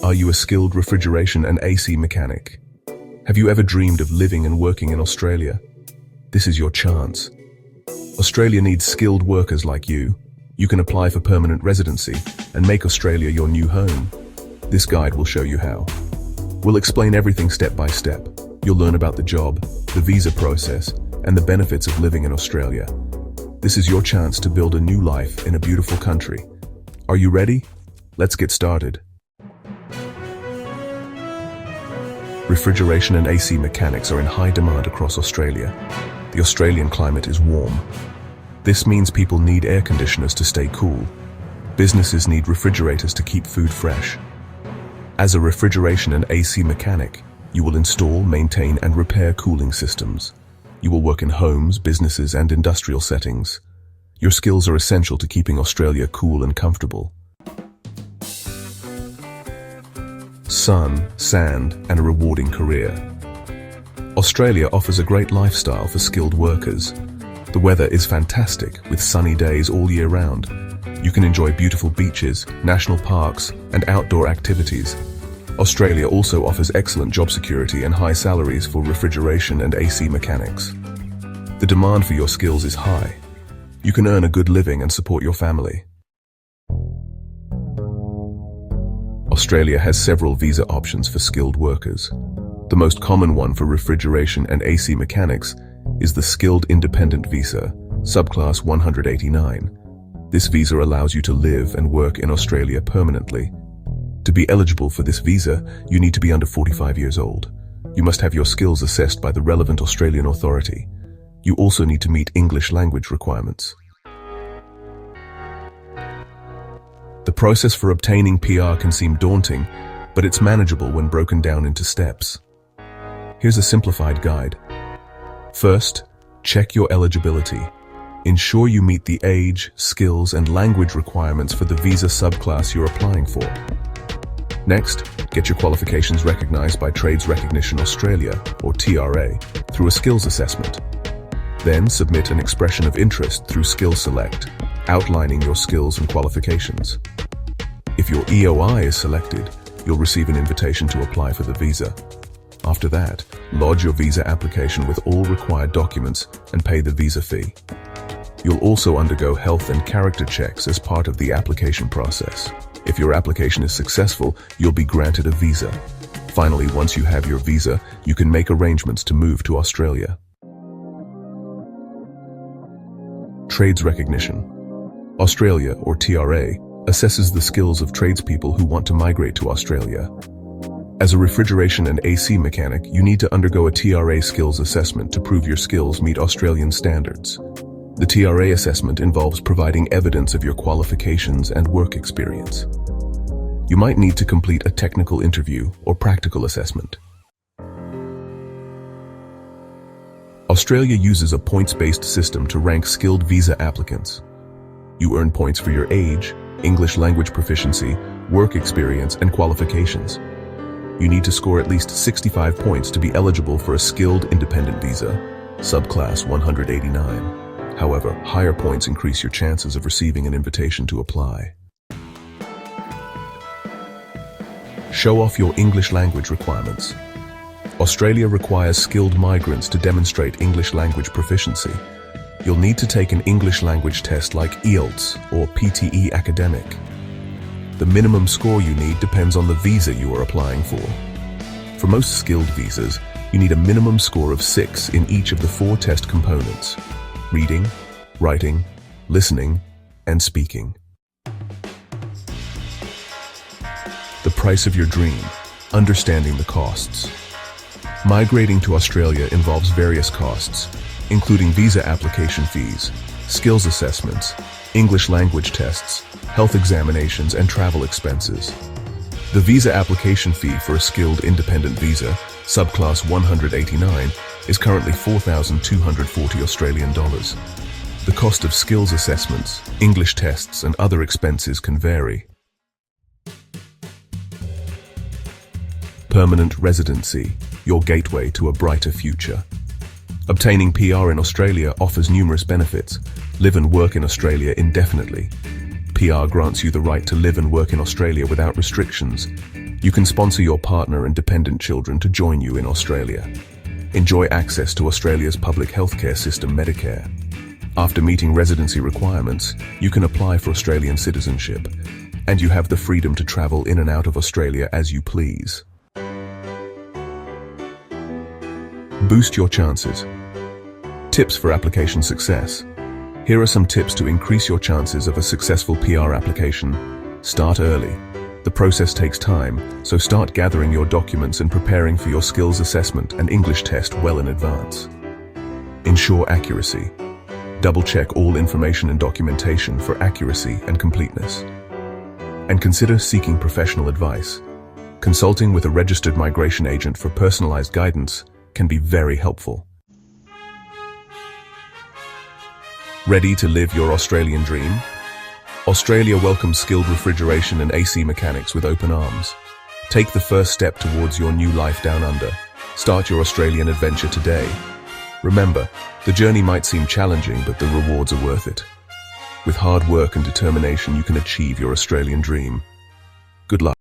Are you a skilled refrigeration and AC mechanic? Have you ever dreamed of living and working in Australia? This is your chance. Australia needs skilled workers like you. You can apply for permanent residency and make Australia your new home. This guide will show you how. We'll explain everything step by step. You'll learn about the job, the visa process, and the benefits of living in Australia. This is your chance to build a new life in a beautiful country. Are you ready? Let's get started. Refrigeration and AC mechanics are in high demand across Australia. The Australian climate is warm. This means people need air conditioners to stay cool. Businesses need refrigerators to keep food fresh. As a refrigeration and AC mechanic, you will install, maintain, and repair cooling systems. You will work in homes, businesses, and industrial settings. Your skills are essential to keeping Australia cool and comfortable. Sun, sand, and a rewarding career. Australia offers a great lifestyle for skilled workers. The weather is fantastic, with sunny days all year round. You can enjoy beautiful beaches, national parks, and outdoor activities. Australia also offers excellent job security and high salaries for refrigeration and AC mechanics. The demand for your skills is high. You can earn a good living and support your family. Australia has several visa options for skilled workers. The most common one for refrigeration and AC mechanics is the Skilled Independent Visa, subclass 189. This visa allows you to live and work in Australia permanently. To be eligible for this visa, you need to be under 45 years old. You must have your skills assessed by the relevant Australian authority. You also need to meet English language requirements. The process for obtaining PR can seem daunting, but it's manageable when broken down into steps. Here's a simplified guide. First, check your eligibility. Ensure you meet the age, skills, and language requirements for the visa subclass you're applying for. Next, get your qualifications recognized by Trades Recognition Australia, or TRA, through a skills assessment. Then submit an expression of interest through Skill Select, outlining your skills and qualifications. If your EOI is selected, you'll receive an invitation to apply for the visa. After that, lodge your visa application with all required documents and pay the visa fee. You'll also undergo health and character checks as part of the application process. If your application is successful, you'll be granted a visa. Finally, once you have your visa, you can make arrangements to move to Australia. Trades Recognition. Australia, or TRA, assesses the skills of tradespeople who want to migrate to Australia. As a refrigeration and AC mechanic, you need to undergo a TRA skills assessment to prove your skills meet Australian standards. The TRA assessment involves providing evidence of your qualifications and work experience. You might need to complete a technical interview or practical assessment. Australia uses a points-based system to rank skilled visa applicants. You earn points for your age, English language proficiency, work experience, and qualifications. You need to score at least 65 points to be eligible for a skilled independent visa, subclass 189. However, higher points increase your chances of receiving an invitation to apply. Show off your English language requirements. Australia requires skilled migrants to demonstrate English language proficiency. You'll need to take an English language test like IELTS or PTE Academic. The minimum score you need depends on the visa you are applying for. For most skilled visas, you need a minimum score of 6 in each of the 4 test components: reading, writing, listening, and speaking. The price of your dream. Understanding the costs. Migrating to Australia involves various costs, including visa application fees, skills assessments, English language tests, health examinations, and travel expenses. The visa application fee for a skilled independent visa, subclass 189, is currently $4,240 Australian dollars. The cost of skills assessments, English tests, and other expenses can vary. Permanent residency, your gateway to a brighter future. Obtaining PR in Australia offers numerous benefits. Live and work in Australia indefinitely. PR grants you the right to live and work in Australia without restrictions. You can sponsor your partner and dependent children to join you in Australia. Enjoy access to Australia's public healthcare system, Medicare. After meeting residency requirements, you can apply for Australian citizenship, and you have the freedom to travel in and out of Australia as you please. Boost your chances. Tips for application success. Here are some tips to increase your chances of a successful PR application. Start early. The process takes time, so start gathering your documents and preparing for your skills assessment and English test well in advance. Ensure accuracy. Double-check all information and documentation for accuracy and completeness. And consider seeking professional advice. Consulting with a registered migration agent for personalized guidance can be very helpful. Ready to live your Australian dream? Australia welcomes skilled refrigeration and AC mechanics with open arms. Take the first step towards your new life down under. Start your Australian adventure today. Remember, the journey might seem challenging, but the rewards are worth it. With hard work and determination, you can achieve your Australian dream. Good luck.